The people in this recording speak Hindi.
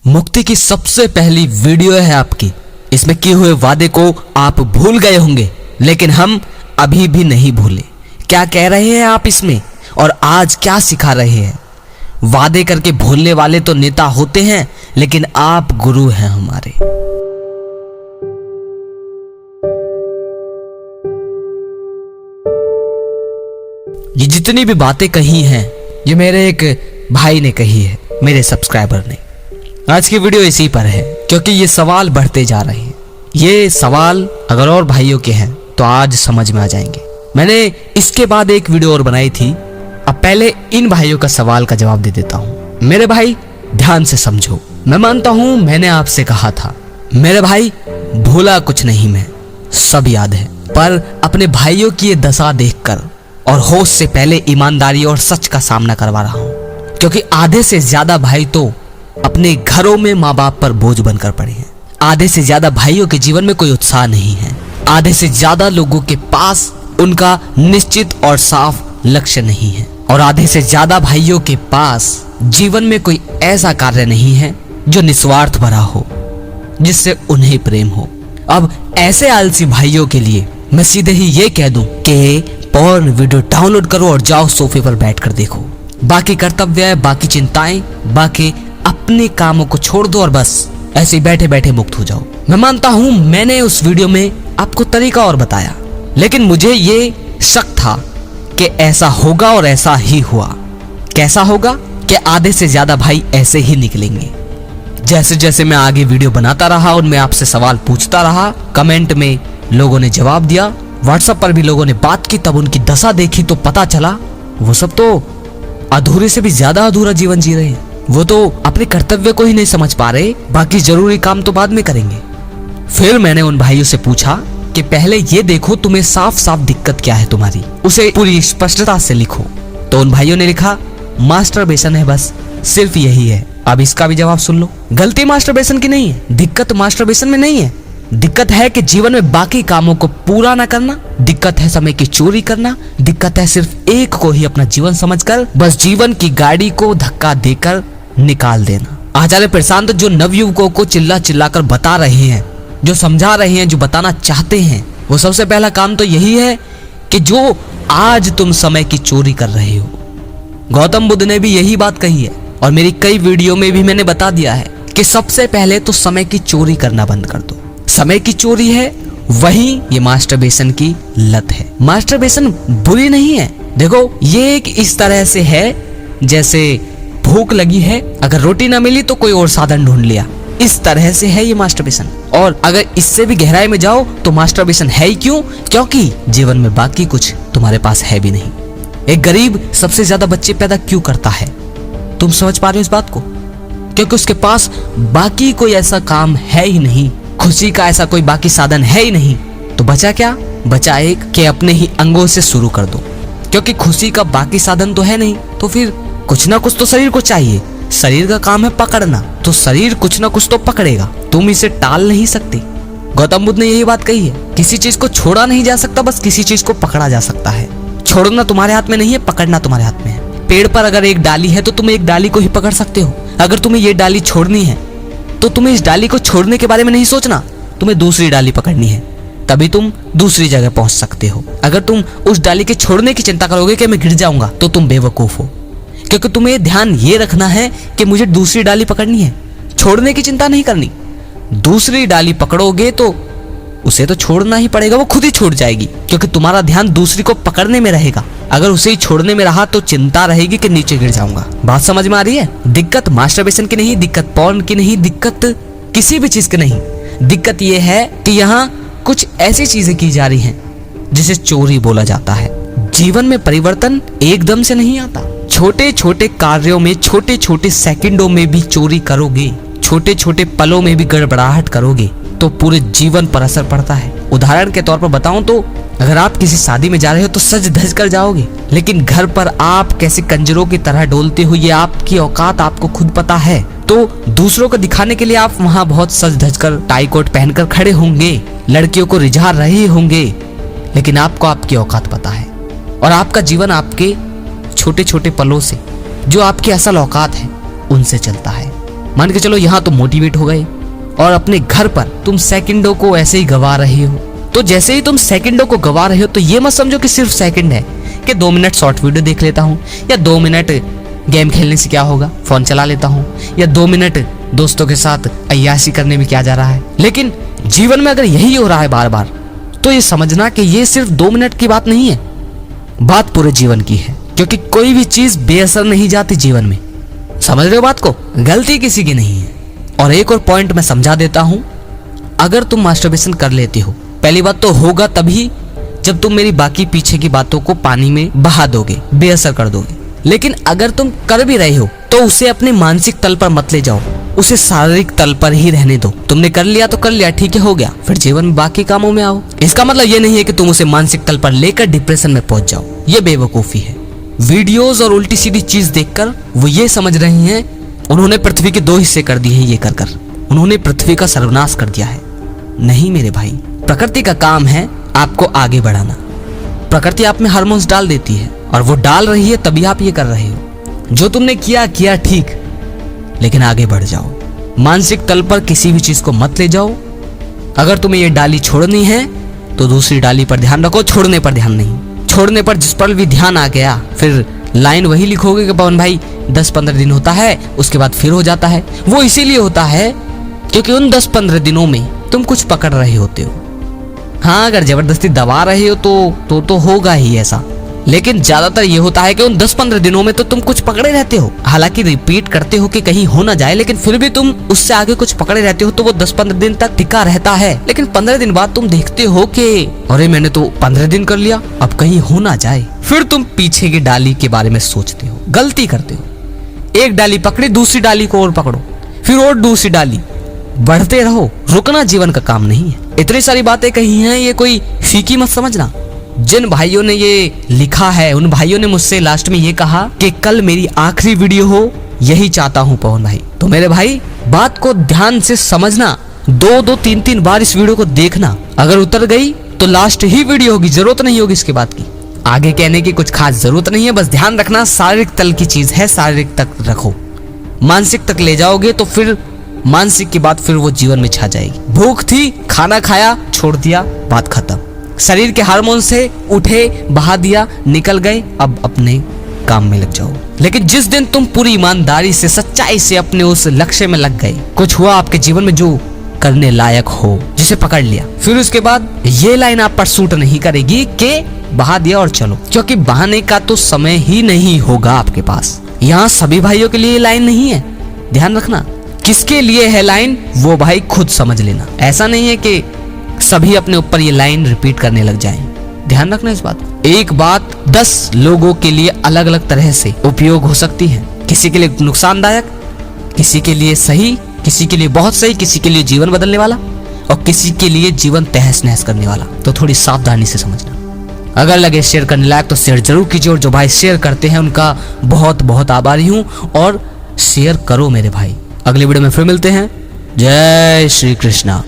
मुक्ति की सबसे पहली वीडियो है आपकी। इसमें किए हुए वादे को आप भूल गए होंगे, लेकिन हम अभी भी नहीं भूले। क्या कह रहे हैं आप इसमें और आज क्या सिखा रहे हैं? वादे करके भूलने वाले तो नेता होते हैं, लेकिन आप गुरु हैं हमारे। ये जितनी भी बातें कही हैं, ये मेरे एक भाई ने कही है, मेरे सब्सक्राइबर ने। आज की वीडियो इसी पर है, क्योंकि ये सवाल बढ़ते जा रहे हैं। ये सवाल अगर और भाइयों के हैं तो आज समझ में आ जाएंगे। मैंने इसके बाद एक वीडियो और बनाई थी। अब पहले इन भाइयों का सवाल का जवाब दे देता हूं। मेरे भाई ध्यान से समझो। मैं मानता हूं मैंने आपसे कहा था, मेरे भाई भूला कुछ नहीं, मैं सब याद है। पर अपने भाइयों की ये दशा देखकर और होश से पहले ईमानदारी और सच का सामना करवा रहा हूं, क्योंकि आधे से ज्यादा भाई तो अपने घरों में माँ बाप पर बोझ बनकर पड़े हैं। आधे से ज्यादा भाइयों के जीवन में कोई उत्साह नहीं है। आधे से ज्यादा लोगों के पास उनका निश्चित और साफ लक्ष्य नहीं है, और आधे से ज्यादा भाइयों के पास जीवन में कोई ऐसा कार्य नहीं है जो निस्वार्थ भरा हो, जिससे उन्हें प्रेम हो। अब ऐसे आलसी भाइयों के लिए मैं सीधे ही ये कह दूं कि पॉर्न वीडियो डाउनलोड करो और जाओ सोफे पर बैठकर देखो। बाकी कर्तव्य, बाकी चिंताएं, बाकी अपने कामों को छोड़ दो और बस ऐसे बैठे बैठे मुक्त हो जाओ। मैं मानता हूं मैंने उस वीडियो में आपको तरीका और बताया, लेकिन मुझे ये शक था कि ऐसा होगा और ऐसा ही हुआ। कैसा होगा कि आधे से ज्यादा भाई ऐसे ही निकलेंगे। जैसे जैसे मैं आगे वीडियो बनाता रहा, उनमें आपसे सवाल पूछता रहा, कमेंट में लोगों ने जवाब दिया, व्हाट्सएप पर भी लोगों ने बात की, तब उनकी दशा देखी तो पता चला वो सब तो अधूरे से भी ज्यादा अधूरा जीवन जी रहे हैं। वो तो अपने कर्तव्य को ही नहीं समझ पा रहे, बाकी जरूरी काम तो बाद में करेंगे। फिर मैंने उन भाइयों से पूछा कि पहले ये देखो तुम्हें साफ साफ दिक्कत क्या है तुम्हारी, उसे पूरी स्पष्टता से लिखो। तो उन भाइयों ने लिखा मास्टरबेशन है, बस सिर्फ यही है। अब इसका भी जवाब सुन लो। गलती मास्टरबेशन की नहीं है, दिक्कत मास्टरबेशन में नहीं है। दिक्कत है कि जीवन में बाकी कामों को पूरा ना करना, दिक्कत है समय की चोरी करना, दिक्कत है सिर्फ एक को ही अपना जीवन समझकर बस जीवन की गाड़ी को धक्का देकर निकाल देना। आचार्य प्रशांत जो नवयुवकों को चिल्ला चिल्ला कर बता रहे हैं, जो समझा रहे हैं, जो बताना चाहते हैं, वो सबसे पहला काम तो यही है कि जो आज तुम समय की चोरी कर रहे हो। गौतम बुद्ध ने भी यही बात कही है, और मेरी कई वीडियो में भी मैंने बता दिया है कि सबसे पहले तो समय की चोरी करना बंद कर दो। समय की चोरी है वही ये मास्टरबेशन की लत है। मास्टरबेशन बुरी नहीं है। देखो ये एक इस तरह से है जैसे भूख लगी है, अगर रोटी ना मिली तो कोई और साधन ढूंढ लिया, इस तरह से है ये मास्टरबेशन। और अगर इससे भी गहराई में जाओ तो मास्टरबेशन है ही क्यों? क्योंकि जीवन में बाकी कुछ तुम्हारे पास है भी नहीं। एक गरीब सबसे ज्यादा बच्चे पैदा क्यों करता है? तुम समझ पा रहे हो इस बात को? क्योंकि उसके पास बाकी कोई ऐसा काम है ही नहीं, खुशी का ऐसा कोई बाकी साधन है ही नहीं। तो बचा क्या? बचा एक कि अपने ही अंगों से शुरू कर दो, क्योंकि खुशी का बाकी साधन तो है नहीं, तो फिर कुछ ना कुछ तो शरीर को चाहिए। शरीर का काम है पकड़ना, तो शरीर कुछ ना कुछ तो पकड़ेगा, तुम इसे टाल नहीं सकते। गौतम बुद्ध ने यही बात कही है, किसी चीज को छोड़ा नहीं जा सकता, बस किसी चीज को पकड़ा जा सकता है। छोड़ना तुम्हारे हाथ में नहीं है, पकड़ना तुम्हारे हाथ में है। पेड़ पर अगर एक डाली है तो तुम एक डाली को ही पकड़ सकते हो। अगर तुम्हें ये डाली छोड़नी है तो तुम्हें इस डाली को छोड़ने के बारे में नहीं सोचना, तुम्हें दूसरी डाली पकड़नी है, तभी तुम दूसरी जगह पहुंच सकते हो। अगर तुम उस डाली के छोड़ने की चिंता करोगे कि मैं गिर जाऊंगा, तो तुम बेवकूफ हो, क्योंकि तुम्हें ध्यान ये रखना है कि मुझे दूसरी डाली पकड़नी है, छोड़ने की चिंता नहीं करनी। दूसरी डाली पकड़ोगे तो उसे तो छोड़ना ही पड़ेगा, वो खुद ही छूट जाएगी, क्योंकि तुम्हारा ध्यान दूसरी को पकड़ने में रहेगा। अगर उसे ही छोड़ने में रहा तो चिंता रहेगी कि नीचे गिर जाऊंगा। बात समझ में आ रही है? दिक्कत मास्टरबेशन की नहीं, दिक्कत पॉर्न की नहीं, दिक्कत किसी भी चीज की नहीं। दिक्कत यह है कि यहाँ कुछ ऐसी चीजें की जा रही हैं जिसे चोरी बोला जाता है। जीवन में परिवर्तन एकदम से नहीं आता। छोटे छोटे कार्यों में, छोटे छोटे सेकंडों में भी चोरी करोगे, छोटे छोटे पलों में भी गड़बड़ाहट करोगे तो पूरे जीवन पर असर पड़ता है। उदाहरण के तौर पर बताऊं तो अगर आप किसी शादी में जा रहे हो तो सज धज कर जाओगे, लेकिन घर पर आप कैसे कंजरों की तरह डोलते हो ये आपकी औकात आपको खुद पता है। तो दूसरों को दिखाने के लिए आप वहां बहुत सज धज कर टाई कोट पहनकर खड़े होंगे, लड़कियों को रिझा रहे होंगे, लेकिन आपको आपकी औकात पता है। और आपका जीवन आपके छोटे छोटे पलों से, जो आपकी असल औकात है, उनसे चलता है। मान के चलो यहाँ तुम मोटिवेट हो गए और अपने घर पर तुम सेकंडों को ऐसे ही गवा रहे हो। तो जैसे ही तुम सेकंडों को गवा रहे हो तो ये मत समझो कि सिर्फ सेकंड है कि 2 मिनट शॉर्ट वीडियो देख लेता हूँ, या 2 मिनट गेम खेलने से क्या होगा, फोन चला लेता हूँ, या 2 मिनट दोस्तों के साथ अय्याशी करने में क्या जा रहा है। लेकिन जीवन में अगर यही हो रहा है बार बार, तो ये समझना कि ये सिर्फ 2 मिनट की बात नहीं है, बात पूरे जीवन की है। क्योंकि कोई भी चीज बेअसर नहीं जाती जीवन में, समझ रहे हो बात को? गलती किसी की नहीं है। और एक और पॉइंट मैं समझा देता हूं, अगर तुम मास्टरबेशन कर लेते हो, पहली बात तो होगा तभी जब तुम मेरी बाकी पीछे की बातों को पानी में बहा दोगे, बेअसर कर दोगे। लेकिन अगर तुम कर भी रहे हो तो उसे अपने मानसिक तल पर मत ले जाओ, उसे शारीरिक तल पर ही रहने दो। तुमने कर लिया तो कर लिया, ठीक है, हो गया, फिर जीवन में बाकी कामों में आओ। इसका मतलब ये नहीं है कि तुम उसे मानसिक तल पर लेकर डिप्रेशन में पहुंच जाओ, ये बेवकूफी है। वीडियोस और उल्टी सीधी चीज देखकर वो ये समझ रही हैं उन्होंने पृथ्वी के 2 हिस्से कर दिए हैं, ये कर उन्होंने पृथ्वी का सर्वनाश कर दिया है। नहीं मेरे भाई, प्रकृति का काम है आपको आगे बढ़ाना। प्रकृति आप में हार्मोन्स डाल देती है और वो डाल रही है तभी आप ये कर रहे हो। जो तुमने किया ठीक, लेकिन आगे बढ़ जाओ। मानसिक तल पर किसी भी चीज को मत ले जाओ। अगर तुम्हें ये डाली छोड़नी है तो दूसरी डाली पर ध्यान रखो, छोड़ने पर ध्यान नहीं। छोड़ने पर जिस पर भी ध्यान आ गया फिर लाइन वही लिखोगे कि पवन भाई 10-15 दिन होता है, उसके बाद फिर हो जाता है। वो इसीलिए होता है क्योंकि उन 10-15 दिनों में तुम कुछ पकड़ रहे होते हो। हाँ, अगर जबरदस्ती दबा रहे हो तो होगा ही ऐसा, लेकिन ज्यादातर ये होता है कि उन 10-15 दिनों में तो तुम कुछ पकड़े रहते हो। हालांकि रिपीट करते हो कि कहीं हो ना जाए, लेकिन फिर भी तुम उससे आगे कुछ पकड़े रहते हो, तो वो 10-15 दिन तक टिका रहता है। लेकिन 15 दिन बाद तुम देखते हो कि अरे मैंने तो 15 दिन कर लिया, अब कहीं हो ना जाए। फिर तुम पीछे की डाली के बारे में सोचते हो, गलती करते हो। एक डाली पकड़ी, दूसरी डाली को और पकड़ो, फिर और दूसरी डाली, बढ़ते रहो। रुकना जीवन का काम नहीं है। इतनी सारी बातें कही हैं, ये कोई फीकी मत समझना। जिन भाइयों ने ये लिखा है उन भाइयों ने मुझसे लास्ट में ये कहा कि कल मेरी आखिरी वीडियो हो, यही चाहता हूं पवन भाई। तो मेरे भाई बात को ध्यान से समझना, 2-2, 3-3 बार इस वीडियो को देखना। अगर उतर गई तो लास्ट ही वीडियो होगी, जरूरत नहीं होगी इसके बाद की। आगे कहने की कुछ खास जरूरत नहीं है, बस ध्यान रखना शारीरिक तल की चीज है, शारीरिक तक रखो। मानसिक तक ले जाओगे तो फिर मानसिक की बात फिर वो जीवन में छा जाएगी। भूख थी, खाना खाया, छोड़ दिया, बात खत्म। शरीर के हार्मोन से उठे, बहा दिया, निकल गए, अब अपने काम में लग जाओ। लेकिन जिस दिन तुम पूरी ईमानदारी से, सच्चाई से अपने उस लक्ष्य में लग गए, कुछ हुआ आपके जीवन में जो करने लायक हो, जिसे पकड़ लिया, फिर उसके बाद ये लाइन आप पर सूट नहीं करेगी कि बहा दिया और चलो, क्योंकि बहाने का तो समय ही नहीं होगा आपके पास। यहाँ सभी भाइयों के लिए ये लाइन नहीं है, ध्यान रखना। किसके लिए है लाइन वो भाई खुद समझ लेना। ऐसा नहीं है कि सभी अपने ऊपर ये लाइन रिपीट करने लग जाएं, ध्यान रखना इस बात। एक बात 10 लोगों के लिए अलग अलग तरह से उपयोग हो सकती है। किसी के लिए नुकसानदायक, किसी के लिए सही, किसी के लिए बहुत सही, किसी के लिए जीवन बदलने वाला, और किसी के लिए जीवन तहस नहस करने वाला। तो थोड़ी सावधानी से समझना। अगर लगे शेयर करने लायक तो शेयर जरूर कीजिए, और जो भाई शेयर करते हैं उनका बहुत बहुत आभारी हूँ। और शेयर करो मेरे भाई। अगले वीडियो में फिर मिलते हैं। जय श्री कृष्णा।